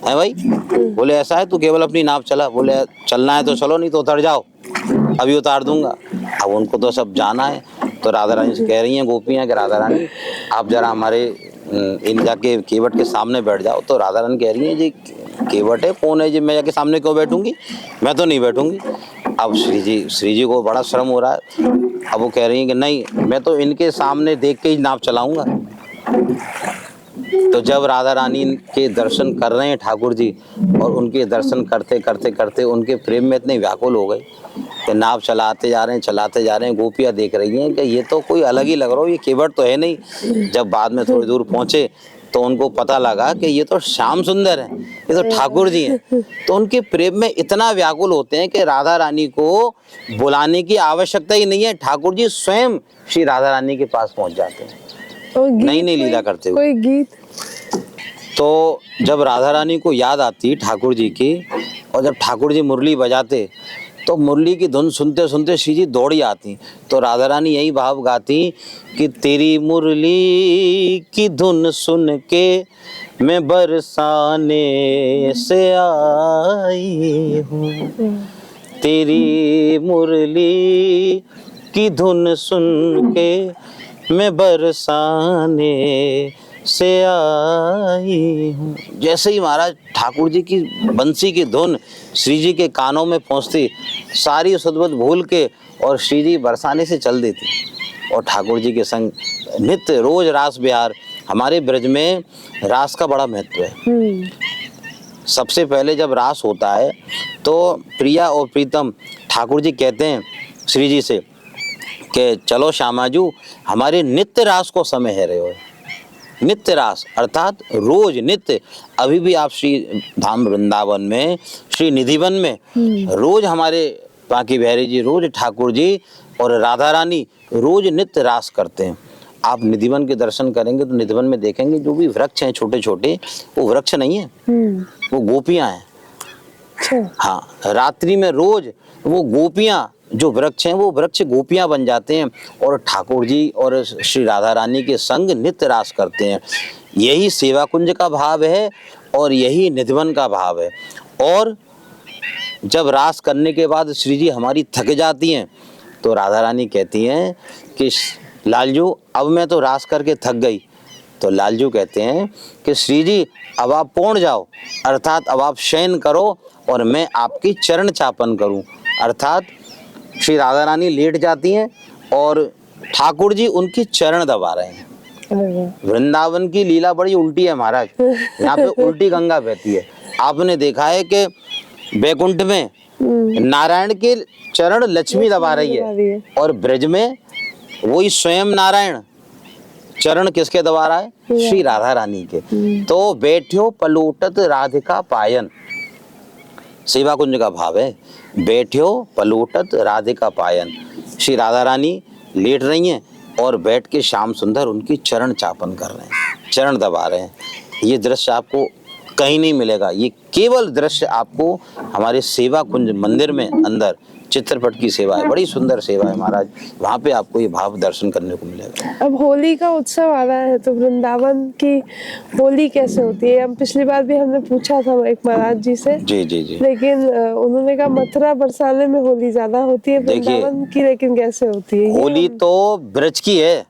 B: भाई? बोले ऐसा है, तू केवल अपनी नाव चला। बोले चलना है तो चलो, नहीं तो उतर जाओ, अभी उतार दूंगा। अब उनको तो सब जाना है। तो राधा रानी से कह रही हैं गोपियाँ कि राधा रानी आप जरा हमारे इन जाके केवट के सामने बैठ जाओ। तो राधा रानी कह रही है जी केवट है, कौन है जी, मैं जाके सामने क्यों बैठूंगी, मैं तो नहीं बैठूंगी। अब श्री जी को बड़ा शर्म हो रहा है। अब वो कह रही हैं कि नहीं, मैं तो इनके सामने देख के ही नाव चलाऊंगा। तो जब राधा रानी के दर्शन कर रहे हैं ठाकुर जी, और उनके दर्शन करते करते करते उनके प्रेम में इतने व्याकुल हो गए कि नाव चलाते जा रहे हैं, गोपियाँ देख रही हैं कि ये तो कोई अलग ही लग रहा हो, ये केवट तो है नहीं। जब बाद में थोड़ी दूर पहुंचे तो उनको पता लगा कि ये तो श्याम सुंदर है, ये तो ठाकुर जी हैं। तो उनके प्रेम में इतना व्याकुल होते हैं कि राधा रानी को बुलाने की आवश्यकता ही नहीं है, ठाकुर जी स्वयं श्री राधा रानी के पास पहुंच जाते हैं नई नई लीला करते हुए।
A: कोई गीत?
B: तो जब राधा रानी को याद आती ठाकुर जी की, और जब ठाकुर जी मुरली बजाते तो मुरली की धुन सुनते सुनते श्री जी दौड़ी आती। तो राधा रानी यही भाव गाती कि तेरी मुरली की धुन सुन के मैं बरसाने से आई हूँ, तेरी मुरली की धुन सुन के मैं बरसाने से आई हूँ। जैसे ही महाराज ठाकुर जी की बंसी की धुन श्री जी के कानों में पहुँचती, सारी सुधबुध भूल के और श्री जी बरसाने से चल देती, और ठाकुर जी के संग नित्य रोज रास बिहार। हमारे ब्रज में रास का बड़ा महत्व है। सबसे पहले जब रास होता है तो प्रिया और प्रीतम ठाकुर जी कहते हैं श्री जी से कि चलो श्यामाजू, हमारे नित्य रास को समय है रहे हो। नित्य रास अर्थात रोज नित्य। अभी भी आप श्री धाम वृंदावन में श्री निधिवन में रोज हमारे बांके बिहारी जी, रोज ठाकुर जी और राधा रानी रोज नित्य रास करते हैं। आप निधिवन के दर्शन करेंगे तो निधिवन में देखेंगे जो भी वृक्ष हैं छोटे छोटे, वो वृक्ष नहीं है, वो गोपियां हैं। हाँ, रात्रि में रोज वो गोपियां जो वृक्ष हैं वो वृक्ष गोपियां बन जाते हैं और ठाकुर जी और श्री राधा रानी के संग नित्य रास करते हैं। यही सेवा कुंज का भाव है और यही निधिवन का भाव है। और जब रास करने के बाद श्री जी हमारी थक जाती हैं तो राधा रानी कहती हैं कि लालजू अब मैं तो रास करके थक गई। तो लालजू कहते हैं कि श्री जी अब आप पौंड जाओ, अर्थात अब आप शयन करो और मैं आपकी चरण चापन करूं। अर्थात श्री राधा रानी लेट जाती हैं और ठाकुर जी उनकी चरण दबा रहे हैं। वृंदावन की लीला बड़ी उल्टी है महाराज, यहाँ पे उल्टी गंगा बहती है। आपने देखा है कि बैकुंठ में नारायण के चरण लक्ष्मी दबा रही है और ब्रज में वही स्वयं नारायण चरण किसके दबा रहा है? श्री राधा रानी के। तो बैठ्यो पलोटत राधिका पायन, सेवा कुंज का भाव है, बैठ्यो पलोटत राधिका पायन। श्री राधा रानी लेट रही हैं और बैठ के श्याम सुंदर उनकी चरण चापन कर रहे हैं, चरण दबा रहे हैं। ये दृश्य आपको कहीं नहीं मिलेगा, ये केवल दृश्य आपको हमारे सेवा कुंज मंदिर में अंदर चित्रपट की सेवा है, बड़ी सुंदर सेवा है महाराज, वहाँ पे आपको ये भाव दर्शन करने को मिलेगा।
A: अब होली का उत्सव आ रहा है तो वृंदावन की होली कैसे होती है? हम पिछली बार भी हमने पूछा था एक महाराज जी से,
B: जी जी जी,
A: लेकिन उन्होंने कहा मथुरा बरसाने में होली ज्यादा होती है, वृंदावन की लेकिन कैसे होती है?
B: होली तो ब्रज की है,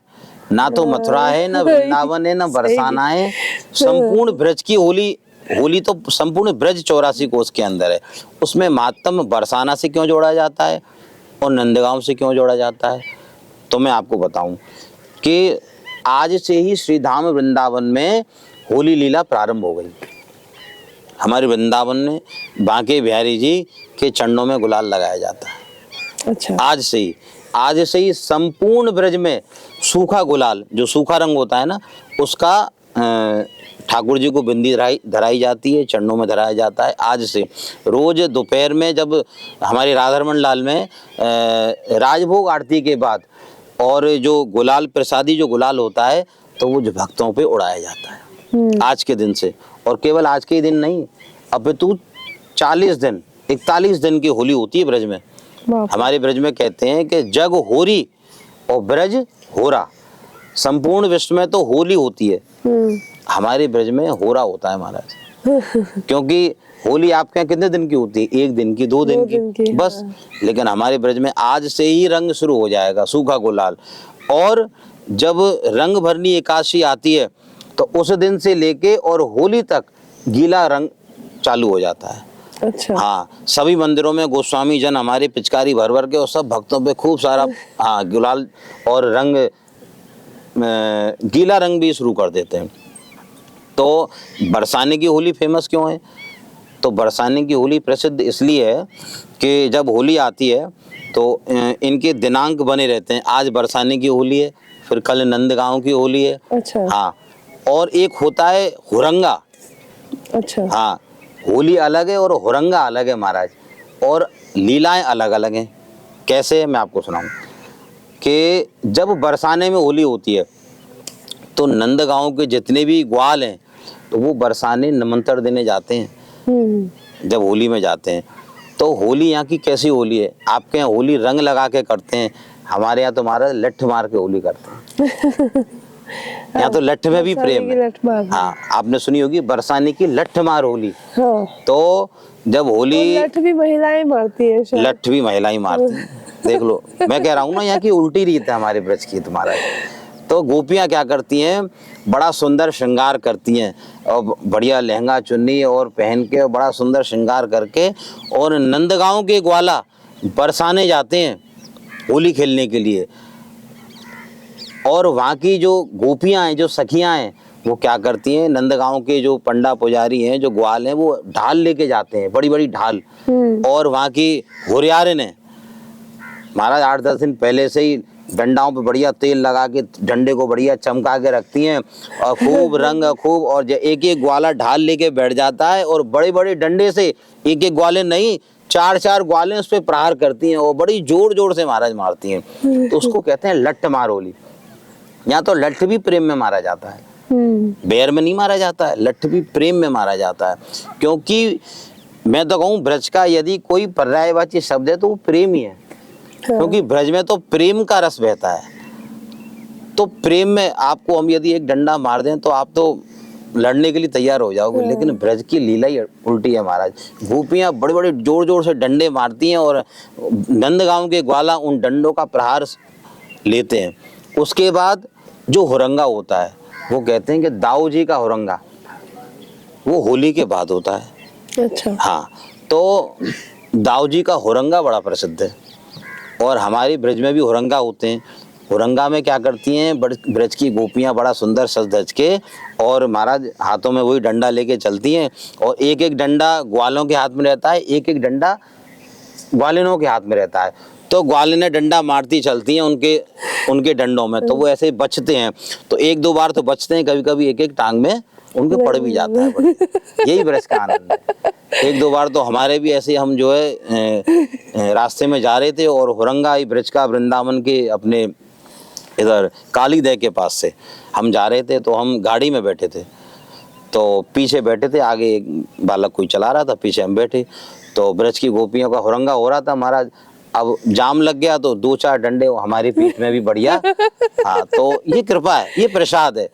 B: ना तो मथुरा है, ना वृंदावन है, ना बरसाना है, संपूर्ण ब्रज की होली। होली तो संपूर्ण ब्रज 84 कोस के अंदर है। उसमें महात्म बरसाना से क्यों जोड़ा जाता है और नंदगांव से क्यों जोड़ा जाता है? तो मैं आपको बताऊं कि आज से ही श्री धाम वृंदावन में होली लीला प्रारंभ हो गई। हमारे वृंदावन में बांके बिहारी जी के चरणों में गुलाल लगाया जाता है। अच्छा। आज से ही संपूर्ण ब्रज में सूखा गुलाल, जो सूखा रंग होता है ना, उसका ठाकुर जी को बिंदी धराई जाती है, चरणों में धराया जाता है। आज से रोज दोपहर में जब हमारे राधारमण लाल में राजभोग आरती के बाद और जो गुलाल प्रसादी जो गुलाल होता है तो वो जो भक्तों पे उड़ाया जाता है आज के दिन से। और केवल आज के ही दिन नहीं, अब तो 40 दिन 41 दिन की होली होती है ब्रज में। हमारे ब्रज में कहते हैं कि जग होरी और ब्रज होरा। संपूर्ण विश्व में तो होली होती है, हमारे ब्रज में होरा होता है महाराज। क्योंकि होली आपके यहाँ कितने दिन की होती है? 1 दिन की, 2 दिन की बस। लेकिन हमारे ब्रज में आज से ही रंग शुरू हो जाएगा, सूखा गुलाल। और जब रंग भरनी एकादशी आती है तो उस दिन से लेके और होली तक गीला रंग चालू हो जाता है।
A: अच्छा।
B: हाँ, सभी मंदिरों में गोस्वामी जन हमारे पिचकारी भर भर के और सब भक्तों पे खूब सारा गुलाल और रंग, गीला रंग भी शुरू कर देते हैं। तो बरसाने की होली फेमस क्यों है? तो बरसाने की होली प्रसिद्ध इसलिए है कि जब होली आती है तो इनके दिनांक बने रहते हैं। आज बरसाने की होली है, फिर कल नंदगांव की होली है।
A: अच्छा।
B: हाँ, और एक होता है हुरंगा।
A: अच्छा।
B: हाँ, होली अलग है और हुरंगा अलग है महाराज, और लीलाएं अलग अलग हैं। कैसे है मैं आपको सुनाऊं कि जब बरसाने में होली होती है तो नंदगांव के जितने भी ग्वाल हैं तो वो बरसाने निमंत्रण देने जाते हैं। जब होली में जाते हैं तो होली यहाँ की कैसी होली है? आपके यहाँ होली रंग लगा के करते हैं, हमारे यहाँ तो महाराज लठ मार के होली करते हैं। यहाँ तो लठ में भी प्रेम है। हाँ, आपने सुनी होगी बरसाने की लठ मार होली।
A: हाँ।
B: तो जब होली,
A: लठ भी महिलाएं मारती है शायद।
B: लठ भी महिलाएं मारती हैं। देख लो, मैं कह रहा हूँ ना, यहाँ की उल्टी रीत है हमारे ब्रज की तुम्हारा। तो गोपियाँ क्या करती हैं, बड़ा सुंदर श्रृंगार करती हैं और बढ़िया लहंगा चुन्नी और पहन के बड़ा सुंदर श्रृंगार करके, और नंदगांव के ग्वाला बरसाने जाते हैं होली खेलने के लिए। और वहाँ की जो गोपियाँ हैं, जो सखियाँ हैं, वो क्या करती हैं, नंदगांव के जो पंडा पुजारी हैं, जो ग्वाल हैं, वो ढाल लेके जाते हैं, बड़ी बड़ी ढाल। और वहाँ की हुरियारिन है महाराज 8-10 दिन पहले से ही डंडाओं पे बढ़िया तेल लगा के डंडे को बढ़िया चमका के रखती हैं, और खूब रंग खूब, और एक एक ग्वाला ढाल लेके बैठ जाता है, और बड़े बड़े डंडे से एक एक ग्वाले नहीं, 4-4 ग्वालें उस पर प्रहार करती हैं, और बड़ी जोर जोर से महाराज मारती हैं। तो उसको कहते हैं लठ मार होली। यहाँ तो लठ भी प्रेम में मारा जाता है, बैर में नहीं मारा जाता है, लठ भी प्रेम में मारा जाता है। क्योंकि मैं तो कहूँ ब्रज का यदि कोई पर्यायवाची शब्द है तो वो प्रेम ही है। क्योंकि ब्रज में तो प्रेम का रस बहता है। तो प्रेम में आपको हम यदि एक डंडा मार दें तो आप तो लड़ने के लिए तैयार हो जाओगे, लेकिन ब्रज की लीला ही उल्टी है महाराज। गोपियाँ बड़े बड़े जोर जोर से डंडे मारती हैं, और नंदगांव के ग्वाला उन डंडों का प्रहार लेते हैं। उसके बाद जो हुरंगा होता है, वो कहते हैं कि दाऊ जी का हुरंगा वो होली के बाद होता है।
A: अच्छा।
B: हाँ, तो दाऊ जी का हुरंगा बड़ा प्रसिद्ध है, और हमारे ब्रज में भी हुरंगा होते हैं। हुरंगा में क्या करती हैं, ब्रज की गोपियाँ बड़ा सुंदर सज धज के, और महाराज हाथों में वही डंडा लेके चलती हैं, और एक एक डंडा ग्वालों के हाथ में रहता है, एक एक डंडा ग्वालिनों के हाथ में रहता है। तो ग्वालिनें डंडा मारती चलती हैं उनके डंडों में, तो वो ऐसे बचते हैं। तो 1-2 बार तो बचते हैं, कभी कभी एक एक टांग में उनके पड़ भी जाता है। यही ब्रज का आनंद है। 1-2 बार तो हमारे भी ऐसे, हम जो है रास्ते में जा रहे थे, और हुरंगा ब्रज का वृंदावन के अपने इधर काली दह के पास से हम जा रहे थे, तो हम गाड़ी में बैठे थे, तो पीछे बैठे थे, आगे एक बालक कोई चला रहा था, पीछे हम बैठे। तो ब्रज की गोपियों का हुरंगा हो रहा था महाराज। अब जाम लग गया तो 2-4 डंडे हमारी पीठ में भी बढ़िया। हाँ, तो ये कृपा है, ये प्रसाद है।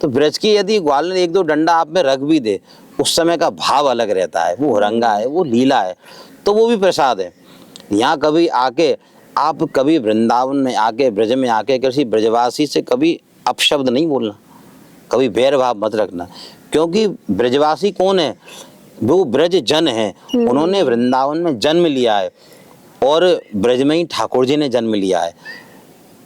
B: तो ब्रज की यदि ग्वाल ने 1-2 डंडा आप में रख भी दे, उस समय का भाव अलग रहता है। वो हुरंगा है, वो लीला है, तो वो भी प्रसाद है। यहाँ कभी आके आप कभी वृंदावन में आके, ब्रज में आके किसी ब्रजवासी से कभी अपशब्द नहीं बोलना, कभी बैर भाव मत रखना। क्योंकि ब्रजवासी कौन है? वो ब्रज जन है, उन्होंने वृंदावन में जन्म लिया है, और ब्रज में ही ठाकुर जी ने जन्म लिया है।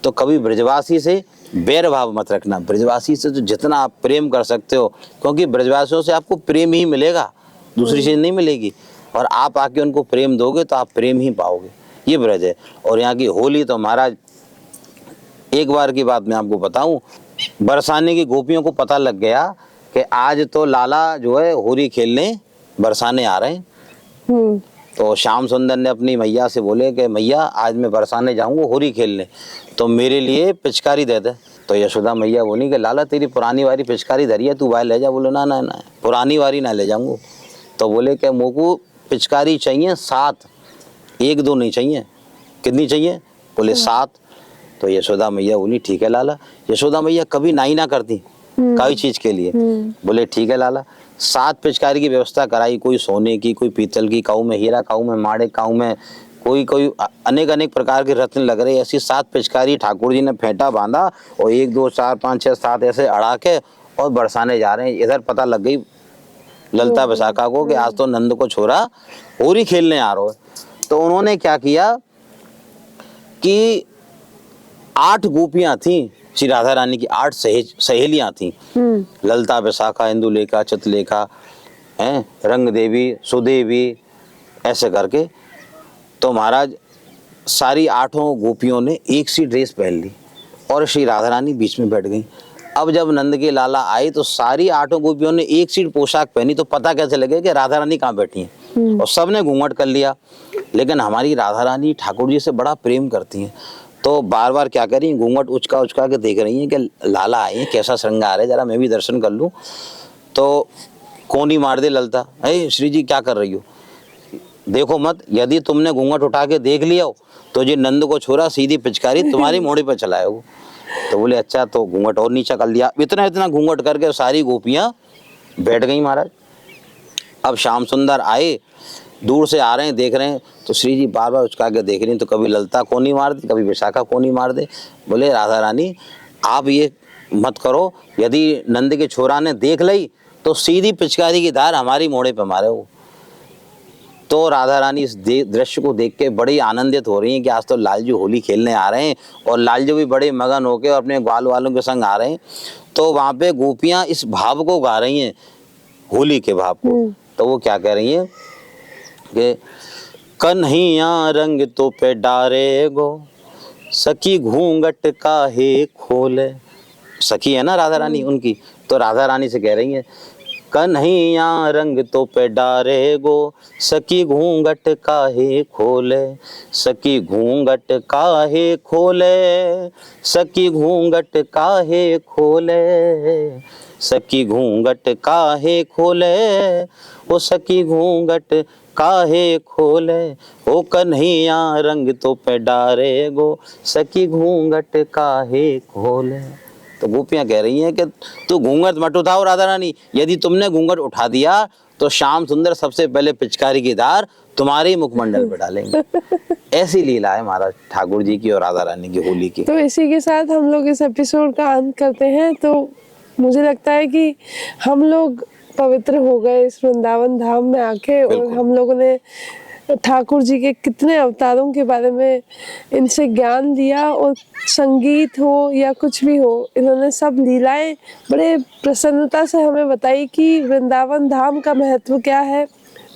B: तो कभी ब्रजवासी से बैर भाव मत रखना। ब्रजवासी से तो जितना आप प्रेम कर सकते हो, क्योंकि ब्रजवासियों से आपको प्रेम ही मिलेगा, दूसरी चीज नहीं मिलेगी। और आप आके उनको प्रेम दोगे तो आप प्रेम ही पाओगे। ये ब्रज है। और यहाँ की होली तो महाराज, एक बार की बात मैं आपको बताऊं, बरसाने की गोपियों को पता लग गया कि आज तो लाला जो है होली खेलने बरसाने आ रहे हैं। तो श्याम सुंदर ने अपनी मैया से बोले कि मैया आज मैं बरसाने जाऊंगा होली खेलने, तो मेरे लिए पिचकारी दे दे। तो यशोदा मैया बोली कि लाला तेरी पुरानी वाली पिचकारी धरी है, तू भाई ले जा। बोले ना ना ना, पुरानी वाली ना ले जाऊंगा। तो बोले कि मोको पिचकारी चाहिए 7, 1-2 नहीं चाहिए। कितनी चाहिए? बोले 7। तो यशोदा मैया बोली ठीक है लाला। यशोदा मैया कभी ना ही ना करती कोई चीज के लिए। बोले ठीक है लाला। 7 पिचकारी की व्यवस्था कराई, कोई सोने की, कोई पीतल की, काऊ में हीरा, काऊ में माड़े, काऊ में कोई अनेक प्रकार के रत्न लग रहे। ऐसी 7 पिचकारी ठाकुर जी ने फेंटा बांधा, और 1 2 4 5 6 7 ऐसे अड़ा के और बरसाने जा रहे हैं। इधर पता लग गई ललता विशाखा को कि आज तो नंद को छोरा होली खेलने आ रहा है। तो उन्होंने क्या किया कि 8 गोपियां थी श्री राधा रानी की, 8 सहेलियां थी। ललता, विशाखा, इंदुलेखा, चित्रलेखा, हैं, रंग देवी, सुदेवी, ऐसे करके। तो महाराज सारी 8 गोपियों ने एक सी ड्रेस पहन ली और श्री राधा रानी बीच में बैठ गई। अब जब नंद के लाला आए तो सारी 8 गोपियों ने एक सी पोशाक पहनी, तो पता कैसे लगे कि राधा रानी कहाँ बैठी हैं, और सबने घूंघट कर लिया। लेकिन हमारी राधा रानी ठाकुर जी से बड़ा प्रेम करती हैं, तो बार बार क्या करी, घूंघट उचका उचका के देख रही हैं कि लाला आए हैं, कैसा श्रृंगार है, जरा मैं भी दर्शन कर लूं। तो कोनी मार दे ललता, अरे श्री जी क्या कर रही हो, देखो मत, यदि तुमने घूंघट उठा के देख लिया हो तो ये नंद को छोरा सीधी पिचकारी तुम्हारी मोड़े पर चलाएगा। तो बोले अच्छा, तो घूंघट और नीचा कर लिया। इतना इतना घूंघट करके सारी गोपियां बैठ गई महाराज। अब श्याम सुंदर आए, दूर से आ रहे हैं, देख रहे हैं, तो श्री जी बार बार उचका के देख रही हैं, तो कभी ललता कोनी मार दे, कभी विशाखा कोनी मार दे। बोले राधा रानी आप ये मत करो, यदि नंद के छोरा ने देख ली तो सीधी पिचकारी की धार हमारी मोड़े पे मारे वो। तो राधा रानी इस दृश्य को देख के बड़ी आनंदित हो रही हैं कि आज तो लालजी होली खेलने आ रहे हैं, और लालजी भी बड़े मगन होकर अपने ग्वाल वालों के संग आ रहे हैं। तो वहाँ पे गोपियाँ इस भाव को गा रही हैं, होली के भाव को। तो वो क्या कह रही हैं कि कन्हैया रंग तो पे डारे गो, सखी घूंघट काहे खोले। सखी है ना राधा रानी उनकी, तो राधा रानी से कह रही हैं कन्हैया रंग तो पे डारे गो, सखी घूंघट काहे खोले, सखी घूंघट काहे खोले, सखी घूंघट काहे खोले, सखी घूंघट काहे खोले, ओ सखी घूंघट काहे खोले, ओ कन्हैया रंग तो पे डारे गो, सखी घूंघट काहे खोले। तो गोपियां कह रही हैं कि तू घूंघट मत उठाओ राधा रानी, यदि तुमने घूंघट उठा दिया तो श्याम सुंदर सबसे पहले पिचकारी की धार तुम्हारे मुखमंडल पे डालेंगे। ऐसी लीला है महाराज ठाकुर जी की और राधा रानी की होली की।
A: तो इसी के साथ हम लोग इस एपिसोड का अंत करते हैं। तो मुझे लगता है कि हम लोग पवित्र हो गए इस वृंदावन धाम में आके, और हम लोगों ने ठाकुर जी के कितने अवतारों के बारे में इनसे ज्ञान लिया, और संगीत हो या कुछ भी हो, इन्होंने सब लीलाएं बड़े प्रसन्नता से हमें बताई कि वृंदावन धाम का महत्व क्या है,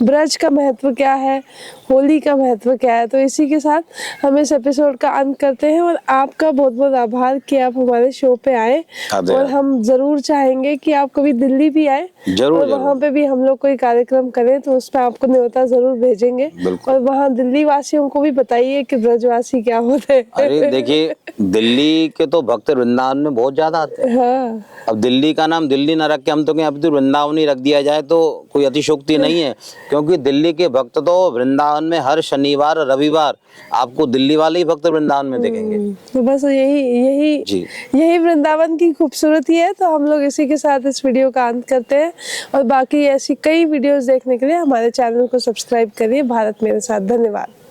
A: ब्रज का महत्व क्या है, होली का महत्व क्या है। तो इसी के साथ हम इस एपिसोड का अंत करते हैं, और आपका बहुत बहुत आभार कि आप हमारे शो पे आए, और हम जरूर चाहेंगे कि आप कभी दिल्ली भी आए, और वहाँ पे भी हम लोग कोई कार्यक्रम करें तो उस पर आपको न्योता जरूर भेजेंगे, और वहाँ दिल्ली वासियों को भी बताइए कि ब्रजवासी क्या होते हैं।
B: अरे देखिए, दिल्ली के तो भक्त वृंदावन में बहुत ज्यादा आते हैं।
A: हाँ।
B: अब दिल्ली का नाम दिल्ली न रख के हम तो कहें अब तो वृंदावन ही रख दिया जाए तो कोई अतिशोक्ति नहीं है, क्योंकि दिल्ली के भक्त तो वृंदावन में हर शनिवार रविवार आपको दिल्ली वाले ही भक्त वृंदावन में देखेंगे।
A: तो बस यही वृंदावन की खूबसूरती है। तो हम लोग इसी के साथ इस वीडियो का अंत करते हैं, और बाकी ऐसी कई वीडियोस देखने के लिए हमारे चैनल को सब्सक्राइब करिए। भारत मेरे साथ। धन्यवाद।